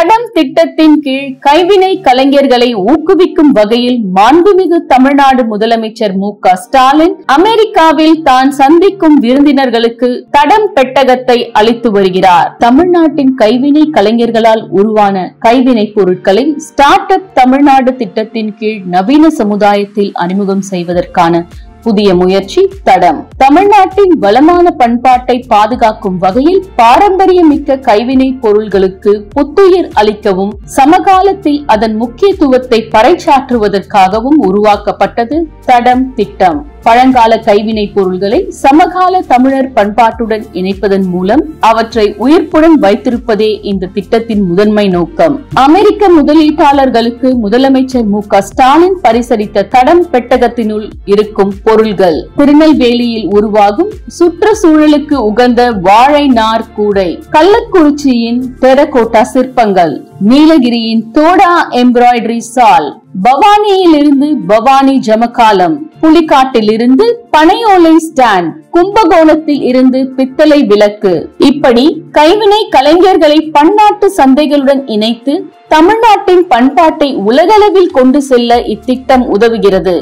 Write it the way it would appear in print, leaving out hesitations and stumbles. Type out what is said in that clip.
தடம் திட்டத்தின் கீழ் கைவினை கலைஞர்களை ஊக்குவிக்கும் வகையில் மாண்புமிகு தமிழ்நாடு முதலமைச்சர் மு.க. ஸ்டாலின் அமெரிக்காவில் தான் சந்திக்கும் விருந்தினர்களுக்கு தடம் பெட்டகத்தை அளித்து வருகிறார். தமிழ்நாட்டின் கைவினை கலைஞர்களால் உருவான கைவினை பொருட்களை ஸ்டார்ட் அப் தமிழ்நாடு திட்டத்தின் கீழ் நவீன சமுதாயத்தில் அறிமுகம் செய்வதற்கான புதிய முயற்சி தடம். தமிழ்நாட்டின் வளமான பண்பாட்டை பாதுகாக்கும் வகையில் பாரம்பரியமிக்க கைவினை பொருள்களுக்கு புத்துயிர் அளிக்கவும் சமகாலத்தில் அதன் முக்கியத்துவத்தை பறைசாற்றுவதற்காகவும் உருவாக்கப்பட்டது தடம் திட்டம். பழங்கால கைவினை பொருள்களை சமகால தமிழர் பண்பாட்டுடன் இணைப்பதன் மூலம் அவற்றை உயிர்ப்புடன் வைத்திருப்பதே இந்த திட்டத்தின் முதன்மை நோக்கம். அமெரிக்க முதலீட்டாளர்களுக்கு முதலமைச்சர் மு.க. ஸ்டாலின் பரிசளித்த தடம் பெட்டகத்தினுள் இருக்கும் பொருள்கள்: திருநெல்வேலியில் உருவாகும் சுற்றுச்சூழலுக்கு உகந்த வாழை நார் கூடை, கள்ளக்குறிச்சியின் டெரகோட்டா சிற்பங்கள், நீலகிரியின் தோடா எம்ப்ராய்டரி சால், பவானியில் இருந்து பவானி ஜமக்காலம், புலிக்காட்டில் இருந்து பனையோலை ஸ்டாண்ட், கும்பகோணத்தில் இருந்து பித்தளை விளக்கு. இப்படி கைவினை கலைஞர்களை பன்னாட்டு சந்தைகளுடன் இணைத்து தமிழ்நாட்டின் பண்பாட்டை உலகளவில் கொண்டு செல்ல இத்திட்டம் உதவுகிறது.